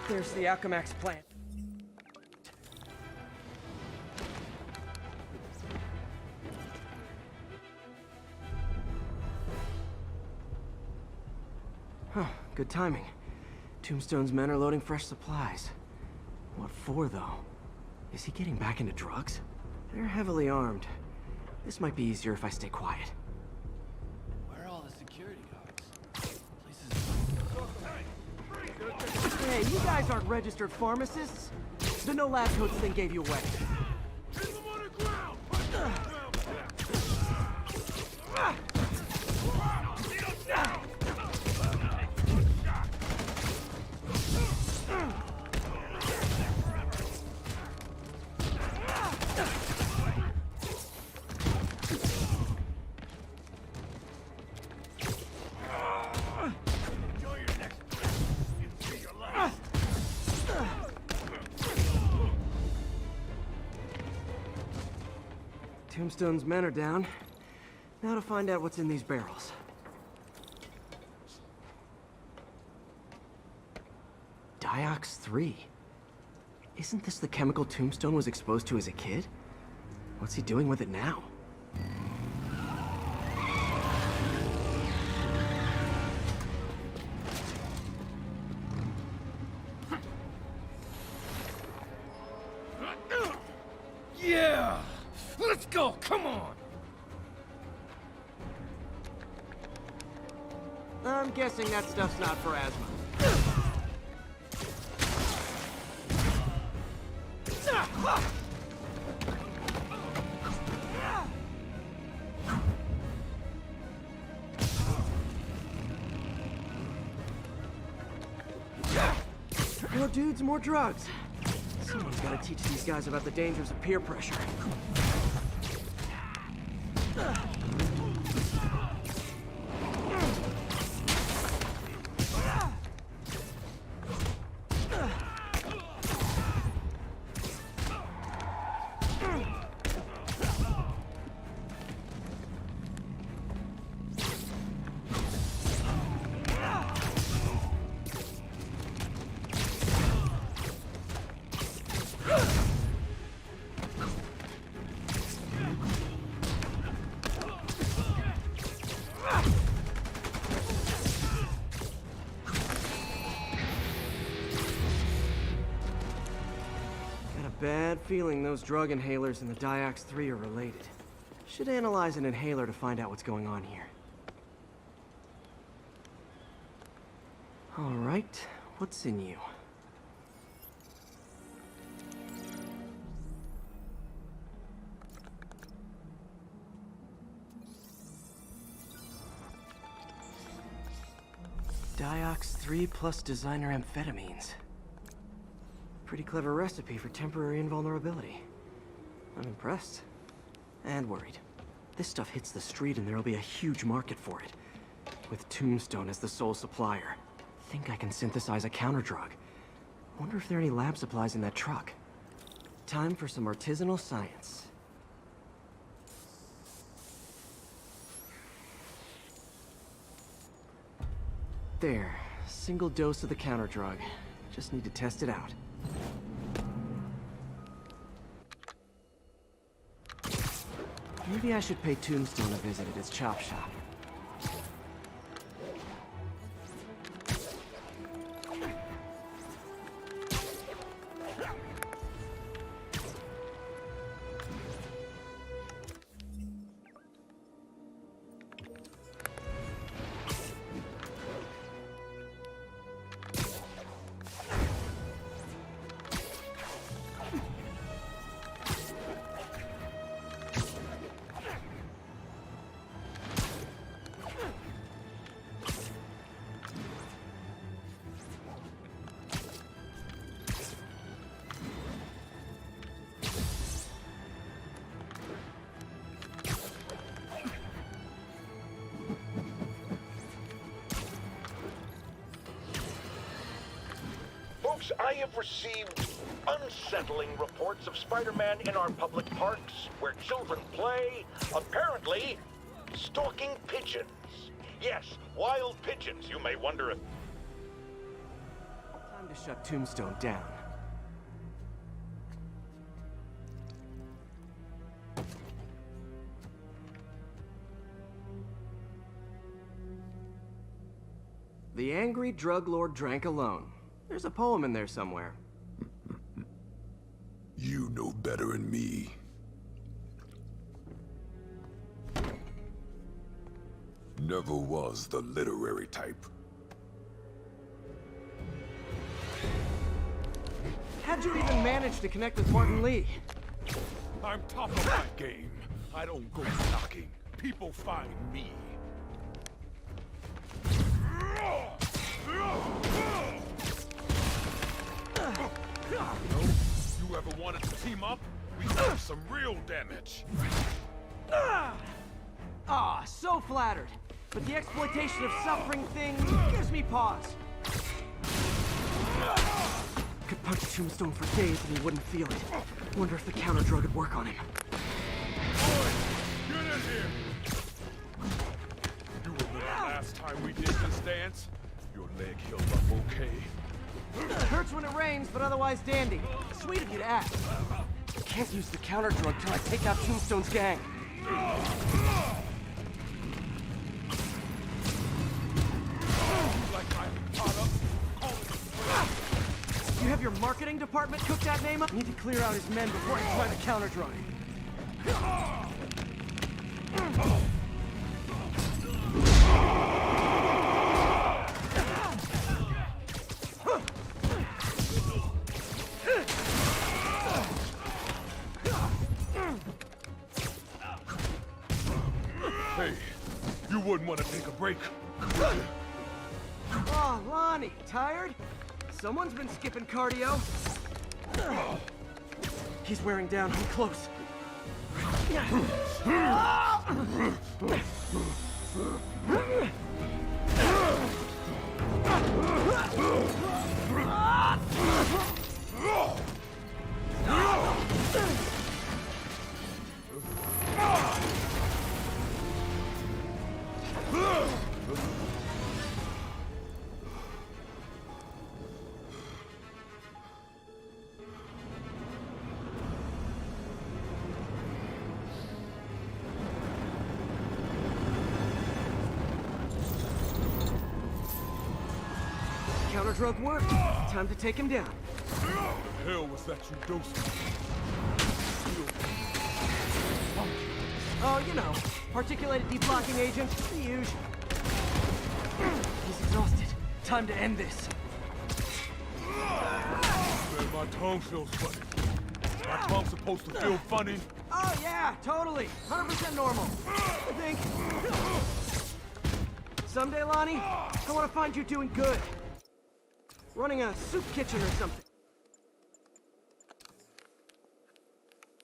There's the Alchemax plant. Huh, good timing. Tombstone's men are loading fresh supplies. What for, though? Is he getting back into drugs? They're heavily armed. This might be easier if I stay quiet. Where are all the security guards? Hey, you guys aren't registered pharmacists? The no lab coats thing gave you away. Tombstone's men are down. Now to find out what's in these barrels. Diox 3. Isn't this the chemical Tombstone was exposed to as a kid? What's he doing with it now? Yeah! Let's go, come on! I'm guessing that stuff's not for asthma. More dudes, more drugs. Someone's gotta teach these guys about the dangers of peer pressure. Bad feeling those drug inhalers and the Diox 3 are related. Should analyze an inhaler to find out what's going on here. All right, what's in you? Diox 3 plus designer amphetamines. Pretty clever recipe for temporary invulnerability. I'm impressed. And worried. This stuff hits the street and there'll be a huge market for it. With Tombstone as the sole supplier. Think I can synthesize a counter-drug. Wonder if there are any lab supplies in that truck. Time for some artisanal science. There. Single dose of the counter-drug. Just need to test it out. Maybe I should pay Tombstone a visit at his chop shop. I have received unsettling reports of Spider-Man in our public parks, where children play, apparently stalking pigeons. Yes, wild pigeons. You may wonder if... Time to shut Tombstone down. The angry drug lord drank alone. There's a poem in there somewhere. You know better than me. Never was the literary type. How'd you even manage to connect with Martin Lee? I'm top of my game. I don't go knocking. People find me. You ever wanted to team up? We do some real damage. Ah, so flattered. But the exploitation of suffering thing gives me pause. Could punch Tombstone for days and he wouldn't feel it. Wonder if the counter drug would work on him. Boy, get in here! You remember last time we did this dance? Your leg healed up okay. Hurts when it rains, but otherwise dandy. Sweet of you to ask. Can't use the counter drug till I take out Tombstone's gang. Like I'm caught up. You have your marketing department cook that name up? Need to clear out his men before I try the counter drug. Hey, you wouldn't want to take a break. Oh, Lonnie, tired? Someone's been skipping cardio. He's wearing down. I'm close. Counter drug worked. Time to take him down. What the hell was that you dosing? Oh, you know, particulated deblocking agent, the usual. He's exhausted. Time to end this. Man, my tongue feels funny. My tongue's supposed to feel funny. Oh yeah, totally. 100% normal. I think. Someday, Lonnie, I want to find you doing good. Running a soup kitchen or something.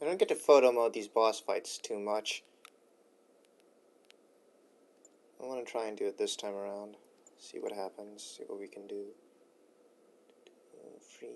I don't get to photo mode these boss fights too much. I want to try and do it this time around. See what happens, see what we can do. Free.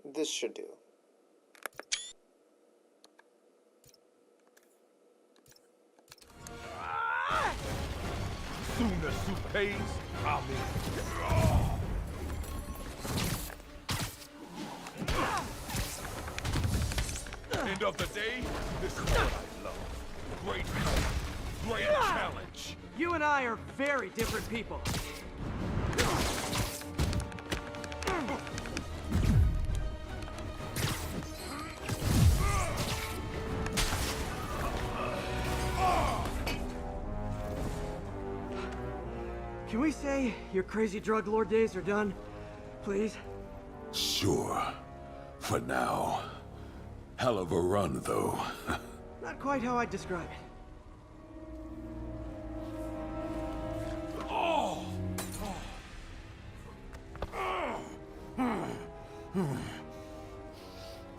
This should do. Soon as suit pays, I'm in. End of the day, this is what I love. Great fight, great challenge. You and I are very different people. Can we say your crazy drug lord days are done? Please? Sure. For now. Hell of a run, though. Not quite how I'd describe it.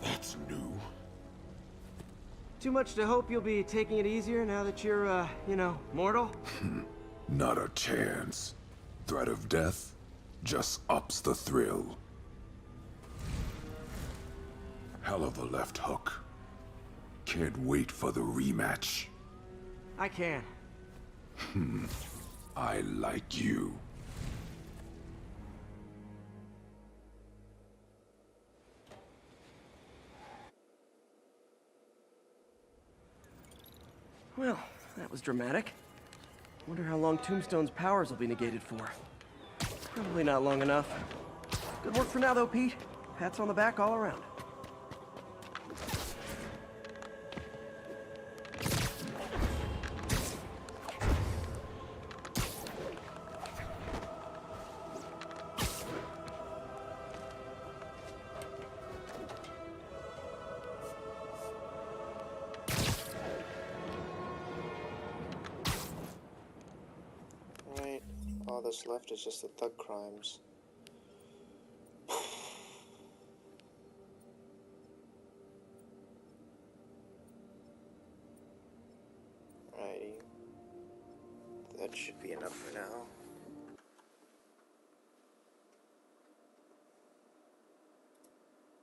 That's new. Too much to hope you'll be taking it easier now that you're, you know, mortal? Not a chance. Threat of death just ups the thrill. Hell of a left hook. Can't wait for the rematch. I can. I like you. Well, that was dramatic. Wonder how long Tombstone's powers will be negated for. Probably not long enough. Good work for now, though, Pete. Pats on the back all around. Right. All that's left is just the thug crimes. Alrighty. That should be enough for now.